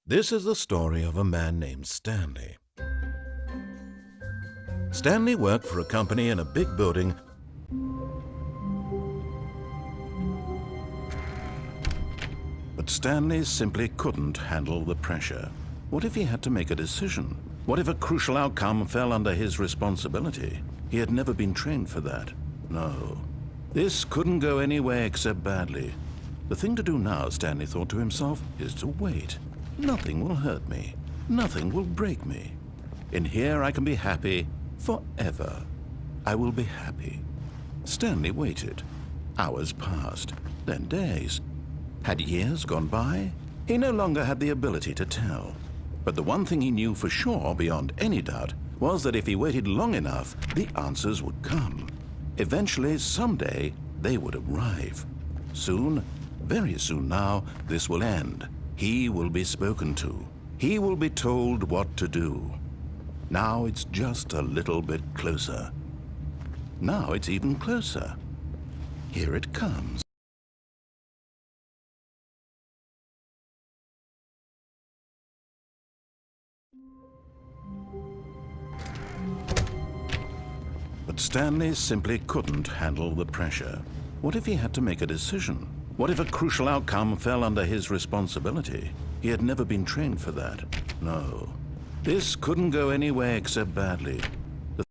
This is the story of a man named Stanley. Stanley worked for a company in a big building, but Stanley simply couldn't handle the pressure. What if he had to make a decision? What if a crucial outcome fell under his responsibility? He had never been trained for that. No, this couldn't go anywhere except badly. The thing to do now, Stanley thought to himself, is to wait. Nothing will hurt me. Nothing will break me. In here I can be happy forever. I will be happy. Stanley waited. Hours passed, then days. Had years gone by? He no longer had the ability to tell. But the one thing he knew for sure, beyond any doubt, was that if he waited long enough, the answers would come. Eventually, someday, they would arrive. Soon, very soon now, this will end. He will be spoken to. He will be told what to do. Now it's just a little bit closer. Now it's even closer. Here it comes. But Stanley simply couldn't handle the pressure. What if he had to make a decision? What if a crucial outcome fell under his responsibility? He had never been trained for that. No, this couldn't go anywhere except badly. The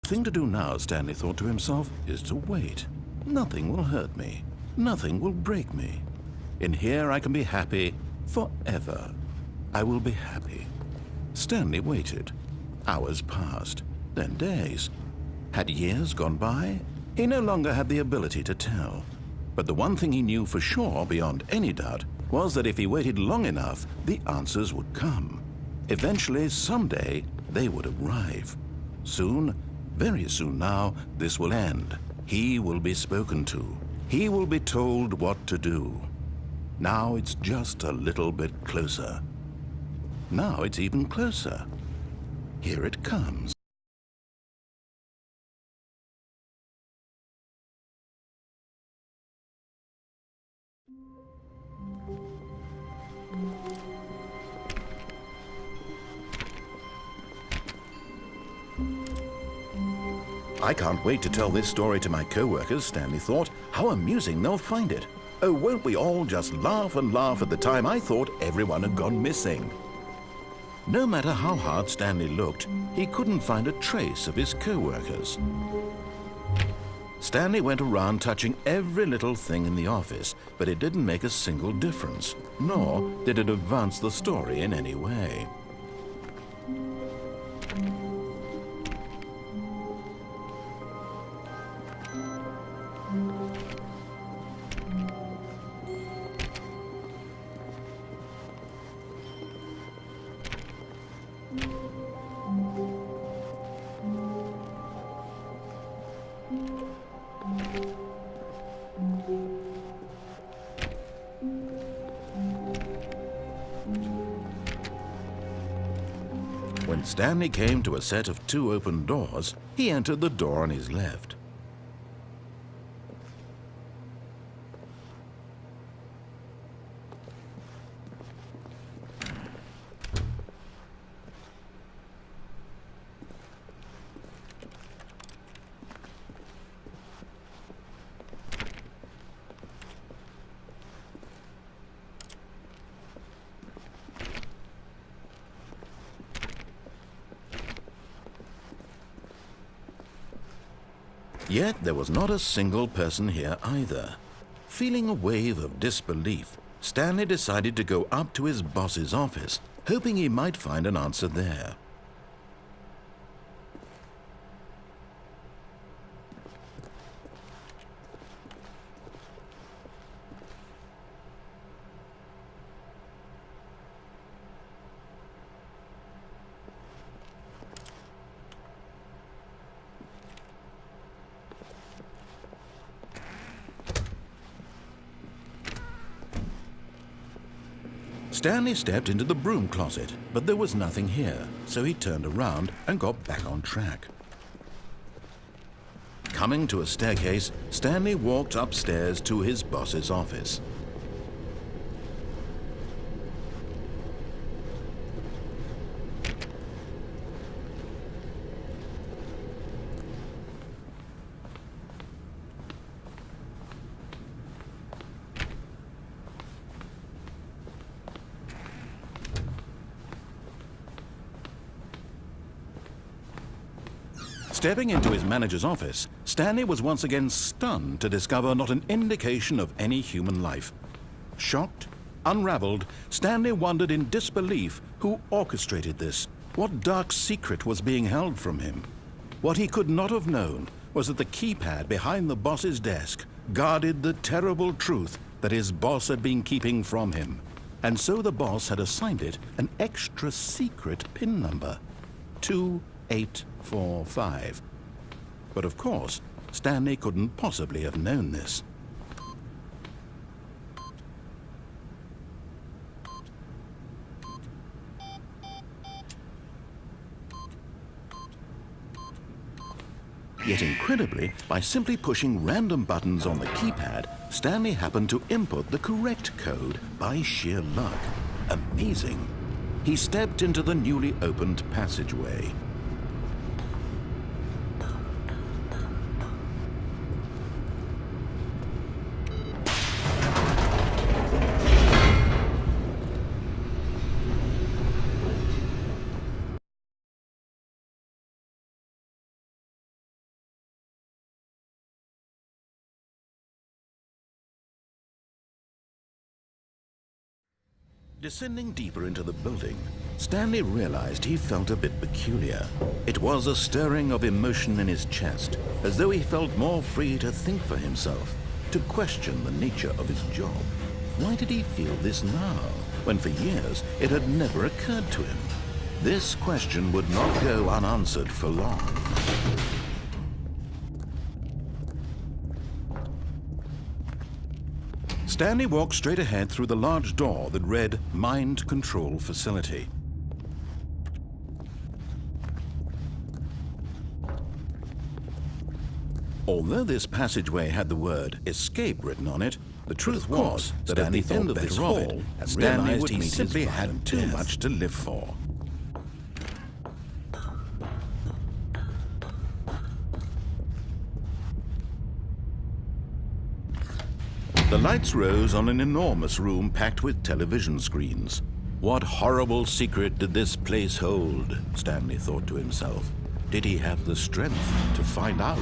thing to do now, Stanley thought to himself, is to wait. Nothing will hurt me. Nothing will break me. In here I can be happy forever. I will be happy. Stanley waited. Hours passed, then days. Had years gone by? He no longer had the ability to tell. But the one thing he knew for sure, beyond any doubt, was that if he waited long enough, the answers would come. Eventually, someday, they would arrive. Soon, very soon now, this will end. He will be spoken to. He will be told what to do. Now it's just a little bit closer. Now it's even closer. Here it comes. I can't wait to tell this story to my co-workers, Stanley thought. How amusing they'll find it. Oh, won't we all just laugh and laugh at the time I thought everyone had gone missing. No matter how hard Stanley looked, he couldn't find a trace of his co-workers. Stanley went around touching every little thing in the office, but it didn't make a single difference, nor did it advance the story in any way. When Stanley came to a set of 2 open doors, he entered the door on his left. Yet there was not a single person here either. Feeling a wave of disbelief, Stanley decided to go up to his boss's office, hoping he might find an answer there. Stanley stepped into the broom closet, but there was nothing here, so he turned around and got back on track. Coming to a staircase, Stanley walked upstairs to his boss's office. Stepping into his manager's office, Stanley was once again stunned to discover not an indication of any human life. Shocked, unraveled, Stanley wondered in disbelief who orchestrated this. What dark secret was being held from him? What he could not have known was that the keypad behind the boss's desk guarded the terrible truth that his boss had been keeping from him. And so the boss had assigned it an extra secret PIN number, 2845. But of course, Stanley couldn't possibly have known this. Yet incredibly, by simply pushing random buttons on the keypad, Stanley happened to input the correct code by sheer luck. Amazing. He stepped into the newly opened passageway. Descending deeper into the building, Stanley realized he felt a bit peculiar. It was a stirring of emotion in his chest, as though he felt more free to think for himself, to question the nature of his job. Why did he feel this now, when for years it had never occurred to him? This question would not go unanswered for long. Stanley walked straight ahead through the large door that read Mind Control Facility. Although this passageway had the word Escape written on it, the truth was that at the end of this hall, Stanley would simply had too much to live for. The lights rose on an enormous room packed with television screens. What horrible secret did this place hold? Stanley thought to himself. Did he have the strength to find out?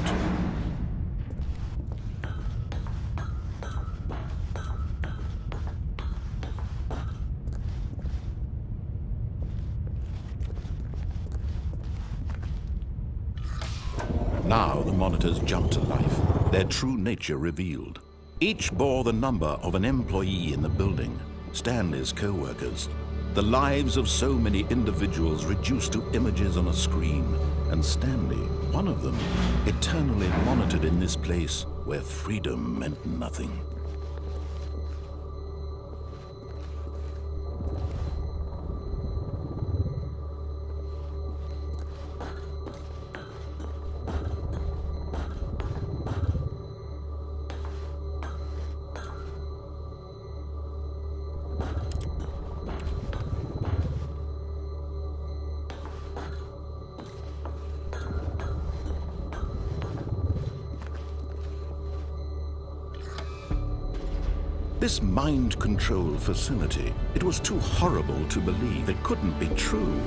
Now the monitors jumped to life, their true nature revealed. Each bore the number of an employee in the building, Stanley's co-workers. The lives of so many individuals reduced to images on a screen, and Stanley, one of them, eternally monitored in this place where freedom meant nothing. This mind control facility, it was too horrible to believe. It couldn't be true.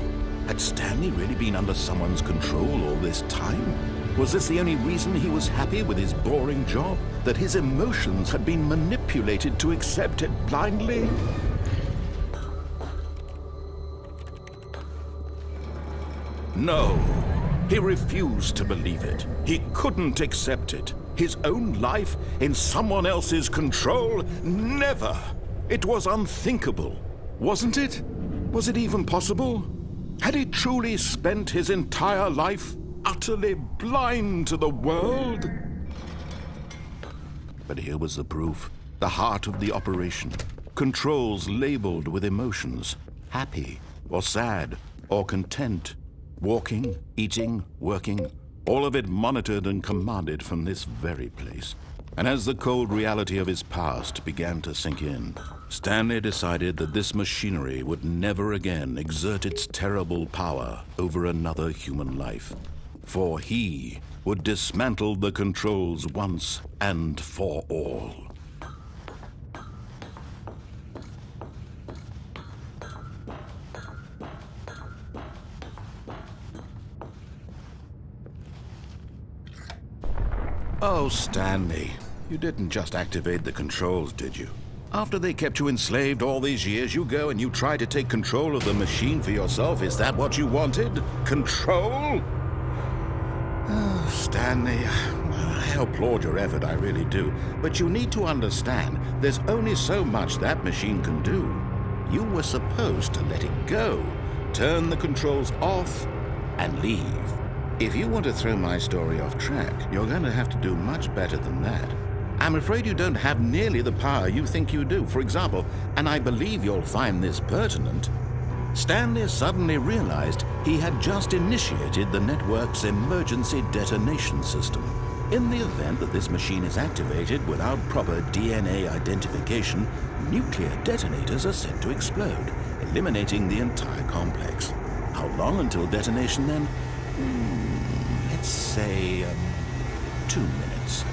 Had Stanley really been under someone's control all this time? Was this the only reason he was happy with his boring job? That his emotions had been manipulated to accept it blindly? No, he refused to believe it. He couldn't accept it. His own life in someone else's control? Never! It was unthinkable. Wasn't it? Was it even possible? Had he truly spent his entire life utterly blind to the world? But here was the proof. The heart of the operation. Controls labeled with emotions. Happy, or sad, or content. Walking, eating, working. All of it monitored and commanded from this very place. And as the cold reality of his past began to sink in, Stanley decided that this machinery would never again exert its terrible power over another human life. For he would dismantle the controls once and for all. Oh, Stanley, you didn't just activate the controls, did you? After they kept you enslaved all these years, you go and you try to take control of the machine for yourself. Is that what you wanted? Control? Oh, Stanley, I applaud your effort, I really do. But you need to understand, there's only so much that machine can do. You were supposed to let it go, turn the controls off, and leave. If you want to throw my story off track, you're going to have to do much better than that. I'm afraid you don't have nearly the power you think you do. For example, and I believe you'll find this pertinent, Stanley suddenly realized he had just initiated the network's emergency detonation system. In the event that this machine is activated without proper DNA identification, nuclear detonators are set to explode, eliminating the entire complex. How long until detonation then? Let's say 2 minutes.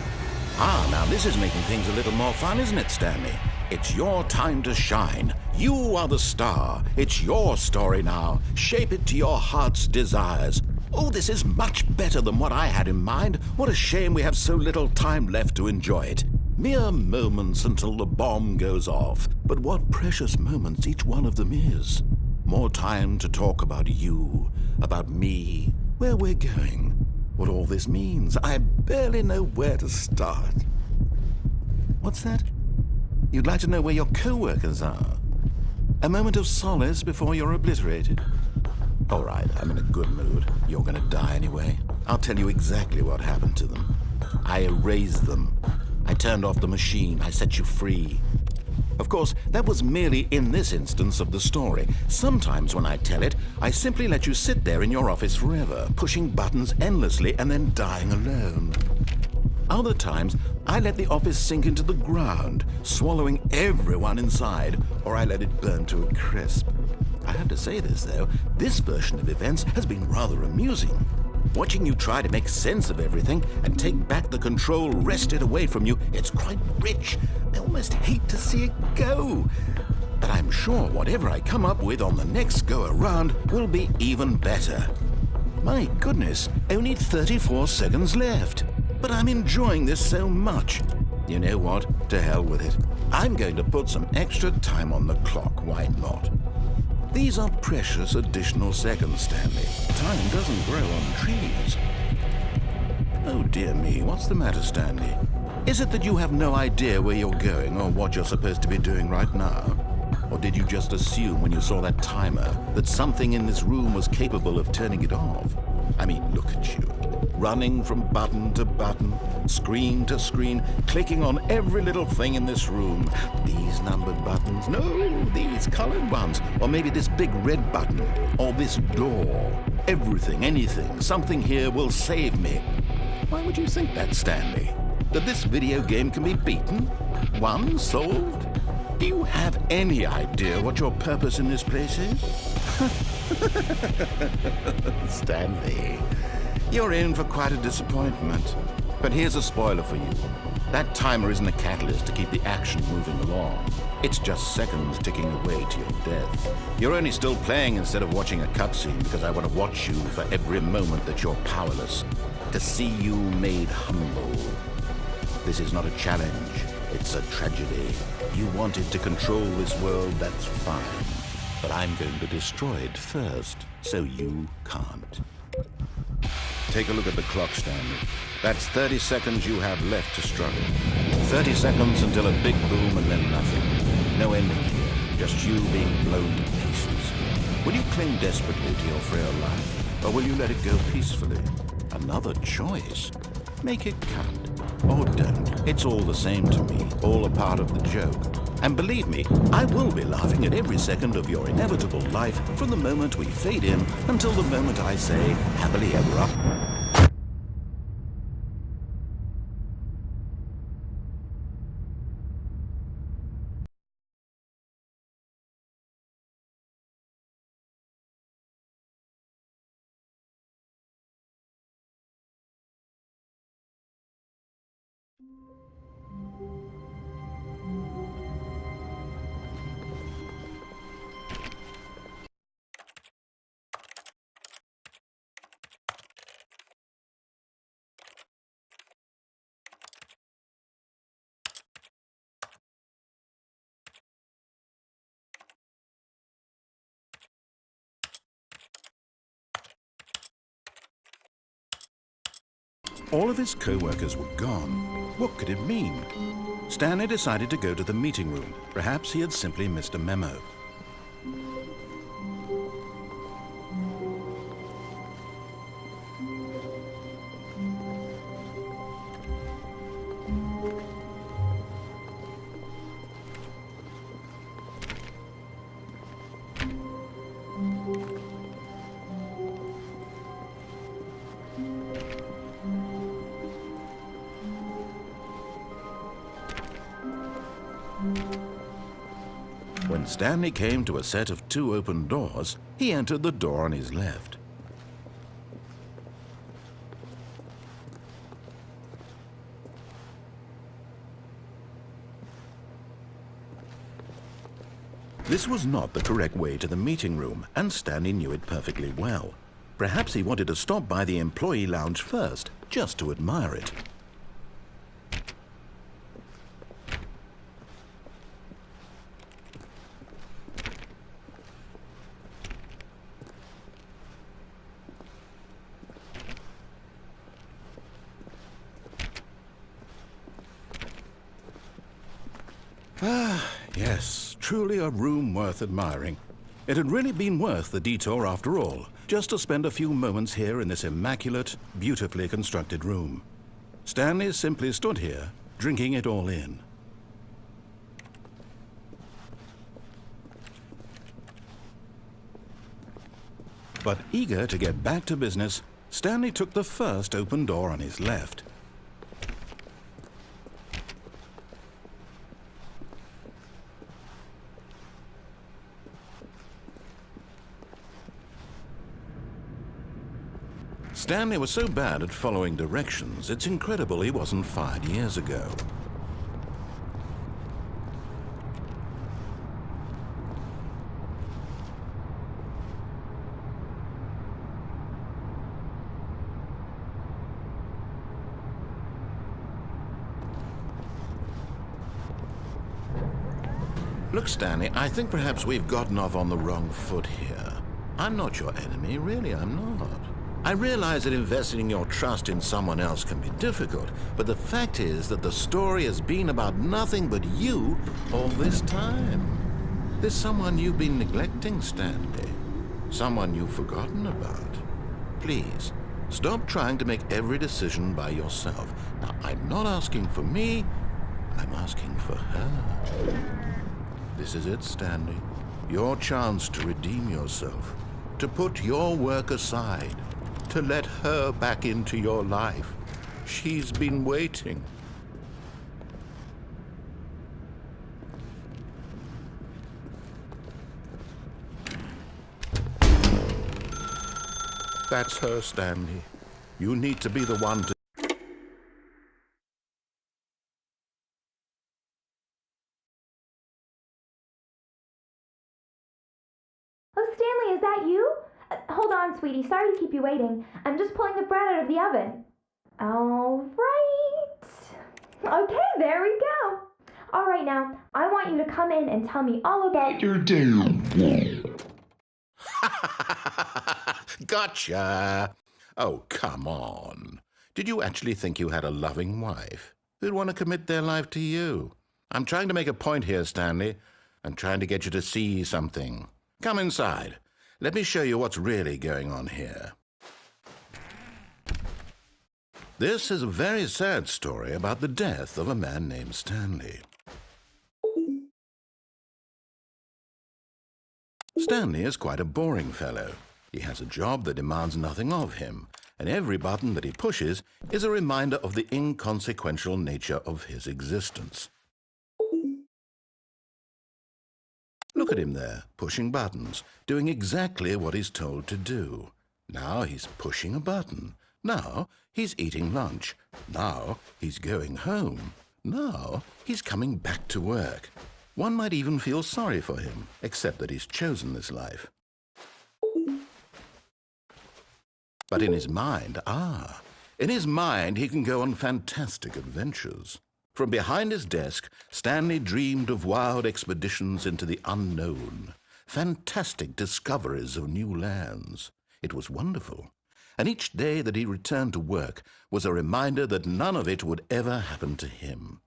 Now this is making things a little more fun, isn't it, Stanley? It's your time to shine. You are the star. It's your story now. Shape it to your heart's desires. Oh, this is much better than what I had in mind. What a shame we have so little time left to enjoy it. Mere moments until the bomb goes off. But what precious moments each one of them is. More time to talk about you, about me, where we're going, what all this means. I barely know where to start. What's that? You'd like to know where your co-workers are? A moment of solace before you're obliterated? All right, I'm in a good mood. You're gonna die anyway. I'll tell you exactly what happened to them. I erased them. I turned off the machine. I set you free. Of course, that was merely in this instance of the story. Sometimes when I tell it, I simply let you sit there in your office forever, pushing buttons endlessly and then dying alone. Other times, I let the office sink into the ground, swallowing everyone inside, or I let it burn to a crisp. I have to say this, though, this version of events has been rather amusing. Watching you try to make sense of everything and take back the control wrested away from you, it's quite rich. I almost hate to see it go. But I'm sure whatever I come up with on the next go-around will be even better. My goodness, only 34 seconds left. But I'm enjoying this so much. You know what? To hell with it. I'm going to put some extra time on the clock, why not? These are precious additional seconds, Stanley. Time doesn't grow on trees. Oh dear me, what's the matter, Stanley? Is it that you have no idea where you're going or what you're supposed to be doing right now? Or did you just assume when you saw that timer that something in this room was capable of turning it off? I mean, look at you. Running from button to button, screen to screen, clicking on every little thing in this room. These numbered buttons, no, these colored ones. Or maybe this big red button, or this door. Everything, anything, something here will save me. Why would you think that, Stanley? That this video game can be beaten? Won? Solved? Do you have any idea what your purpose in this place is? Stanley, you're in for quite a disappointment. But here's a spoiler for you. That timer isn't a catalyst to keep the action moving along. It's just seconds ticking away to your death. You're only still playing instead of watching a cutscene because I want to watch you for every moment that you're powerless. To see you made humble. This is not a challenge. It's a tragedy. You wanted to control this world, that's fine. But I'm going to destroy it first, so you can't. Take a look at the clock, Stanley. That's 30 seconds you have left to struggle. 30 seconds until a big boom and then nothing. No ending here, just you being blown to pieces. Will you cling desperately to your frail life, or will you let it go peacefully? Another choice. Make it count. Or don't. It's all the same to me, all a part of the joke. And believe me, I will be laughing at every second of your inevitable life from the moment we fade in until the moment I say, happily ever after. All of his co-workers were gone. What could it mean? Stanley decided to go to the meeting room. Perhaps he had simply missed a memo. When Stanley came to a set of 2 open doors, he entered the door on his left. This was not the correct way to the meeting room, and Stanley knew it perfectly well. Perhaps he wanted to stop by the employee lounge first, just to admire it. Yes, truly a room worth admiring. It had really been worth the detour after all, just to spend a few moments here in this immaculate, beautifully constructed room. Stanley simply stood here, drinking it all in. But eager to get back to business, Stanley took the first open door on his left. Stanley was so bad at following directions, it's incredible he wasn't fired years ago. Look, Stanley, I think perhaps we've gotten off on the wrong foot here. I'm not your enemy, really, I'm not. I realize that investing your trust in someone else can be difficult, but the fact is that the story has been about nothing but you all this time. There's someone you've been neglecting, Stanley. Someone you've forgotten about. Please, stop trying to make every decision by yourself. Now, I'm not asking for me, I'm asking for her. This is it, Stanley. Your chance to redeem yourself, to put your work aside, to let her back into your life. She's been waiting. That's her, Stanley. You need to be the one to... Oh, Stanley, is that you? Hold on, sweetie. Sorry to keep you waiting. I'm just pulling the bread out of the oven. All right. Okay, there we go. All right, now, I want you to come in and tell me all about your day. Gotcha! Oh, come on. Did you actually think you had a loving wife who'd want to commit their life to you? I'm trying to make a point here, Stanley. I'm trying to get you to see something. Come inside. Let me show you what's really going on here. This is a very sad story about the death of a man named Stanley. Stanley is quite a boring fellow. He has a job that demands nothing of him, and every button that he pushes is a reminder of the inconsequential nature of his existence. Look at him there, pushing buttons, doing exactly what he's told to do. Now he's pushing a button. Now he's eating lunch. Now he's going home. Now he's coming back to work. One might even feel sorry for him, except that he's chosen this life. But in his mind, he can go on fantastic adventures. From behind his desk, Stanley dreamed of wild expeditions into the unknown, fantastic discoveries of new lands. It was wonderful, and each day that he returned to work was a reminder that none of it would ever happen to him.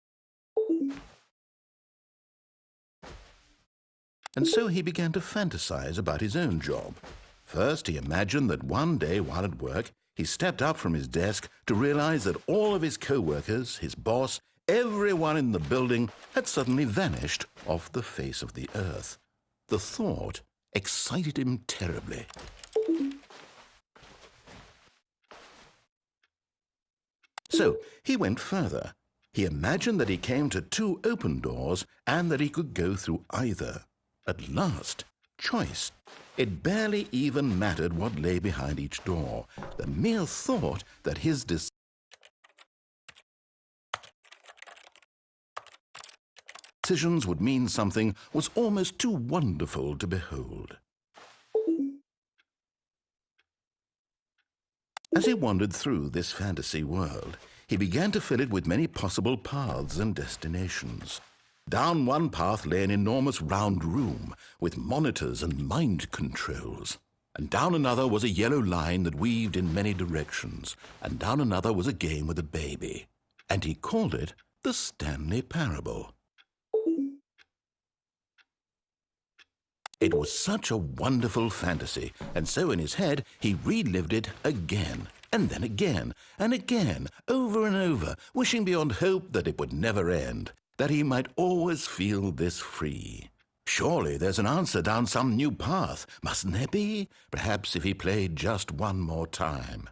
And so he began to fantasize about his own job. First, he imagined that one day while at work, he stepped up from his desk to realize that all of his co-workers, his boss, everyone in the building had suddenly vanished off the face of the earth. The thought excited him terribly. So he went further. He imagined that he came to 2 open doors and that he could go through either. At last, choice. It barely even mattered what lay behind each door. The mere thought that his decisions would mean something was almost too wonderful to behold. As he wandered through this fantasy world, he began to fill it with many possible paths and destinations. Down one path lay an enormous round room with monitors and mind controls. And down another was a yellow line that weaved in many directions. And down another was a game with a baby. And he called it the Stanley Parable. It was such a wonderful fantasy, and so in his head he relived it again, and then again, and again, over and over, wishing beyond hope that it would never end, that he might always feel this free. Surely there's an answer down some new path, mustn't there be? Perhaps if he played just one more time.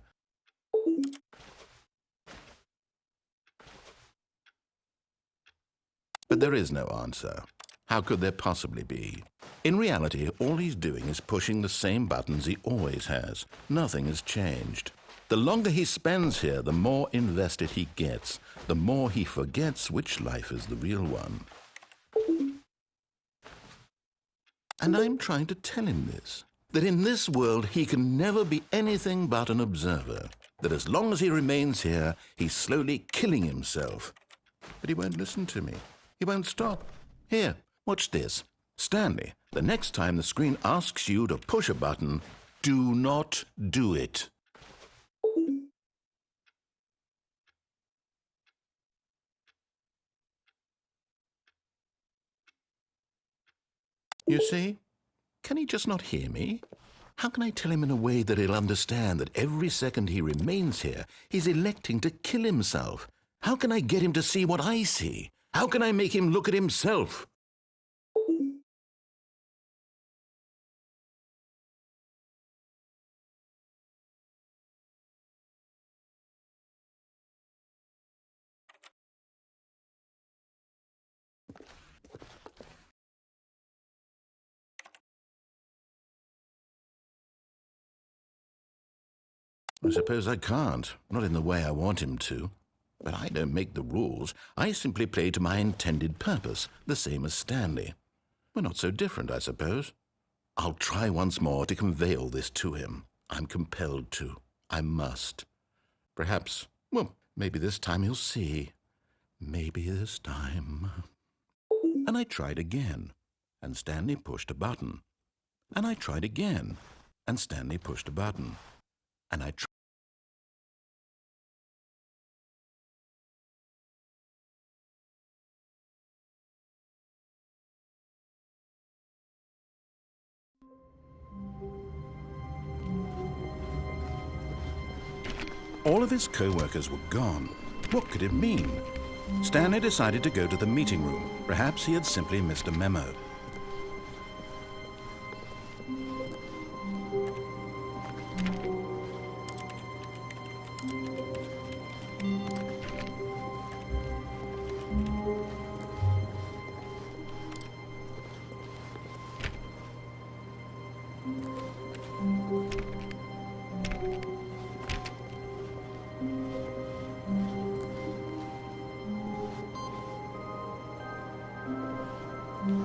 But there is no answer. How could there possibly be? In reality, all he's doing is pushing the same buttons he always has. Nothing has changed. The longer he spends here, the more invested he gets, the more he forgets which life is the real one. And I'm trying to tell him this, that in this world he can never be anything but an observer, that as long as he remains here, he's slowly killing himself. But he won't listen to me. He won't stop. Here, watch this. Stanley, the next time the screen asks you to push a button, do not do it. You see? Can he just not hear me? How can I tell him in a way that he'll understand that every second he remains here, he's electing to kill himself? How can I get him to see what I see? How can I make him look at himself? I suppose I can't, not in the way I want him to. But I don't make the rules. I simply play to my intended purpose, the same as Stanley. We're not so different, I suppose. I'll try once more to convey all this to him. I'm compelled to. I must. Perhaps, well, maybe this time he'll see. Maybe this time. And I tried again, and Stanley pushed a button. And I tried again, and Stanley pushed a button. And I tried. All of his co-workers were gone. What could it mean? Stanley decided to go to the meeting room. Perhaps he had simply missed a memo. When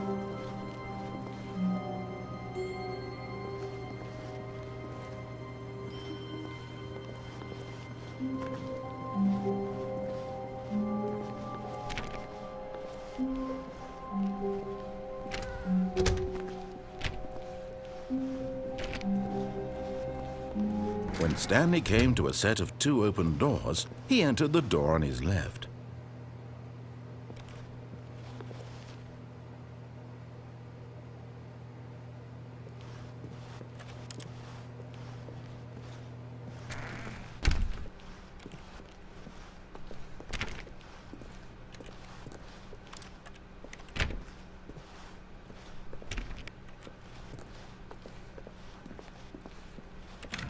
Stanley came to a set of 2 open doors, he entered the door on his left.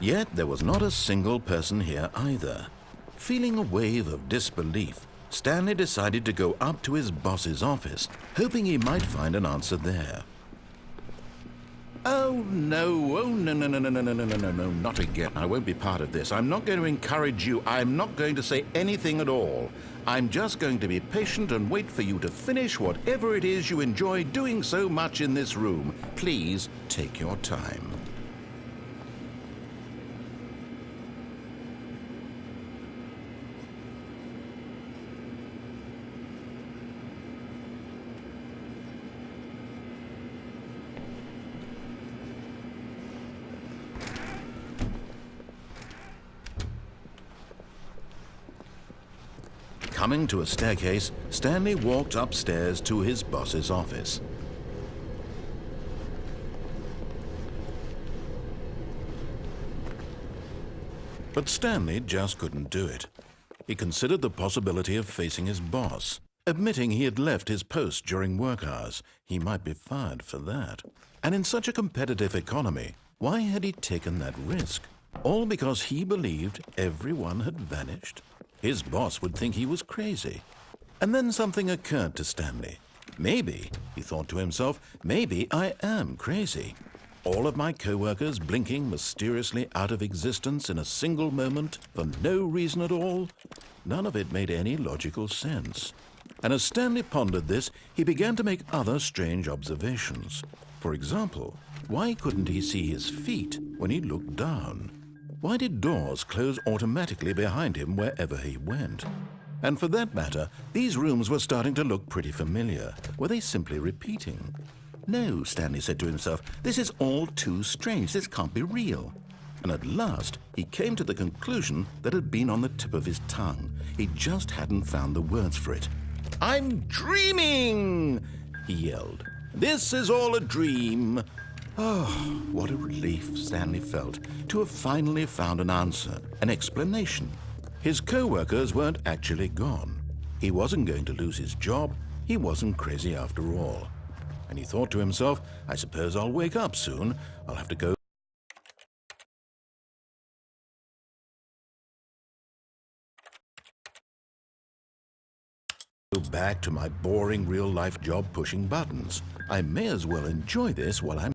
Yet there was not a single person here either. Feeling a wave of disbelief, Stanley decided to go up to his boss's office, hoping he might find an answer there. Oh no, no, not again. I won't be part of this. I'm not going to encourage you. I'm not going to say anything at all. I'm just going to be patient and wait for you to finish whatever it is you enjoy doing so much in this room. Please take your time. Coming to a staircase, Stanley walked upstairs to his boss's office. But Stanley just couldn't do it. He considered the possibility of facing his boss. Admitting he had left his post during work hours, he might be fired for that. And in such a competitive economy, why had he taken that risk? All because he believed everyone had vanished? His boss would think he was crazy. And then something occurred to Stanley. Maybe, he thought to himself, maybe I am crazy. All of my co-workers blinking mysteriously out of existence in a single moment for no reason at all? None of it made any logical sense. And as Stanley pondered this, he began to make other strange observations. For example, why couldn't he see his feet when he looked down? Why did doors close automatically behind him wherever he went? And for that matter, these rooms were starting to look pretty familiar. Were they simply repeating? No, Stanley said to himself, this is all too strange. This can't be real. And at last, he came to the conclusion that had been on the tip of his tongue. He just hadn't found the words for it. I'm dreaming, he yelled. This is all a dream. Oh, what a relief Stanley felt to have finally found an answer, an explanation. His co-workers weren't actually gone. He wasn't going to lose his job. He wasn't crazy after all. And he thought to himself, I suppose I'll wake up soon. I'll have to go back to my boring real-life job pushing buttons. I may as well enjoy this while I'm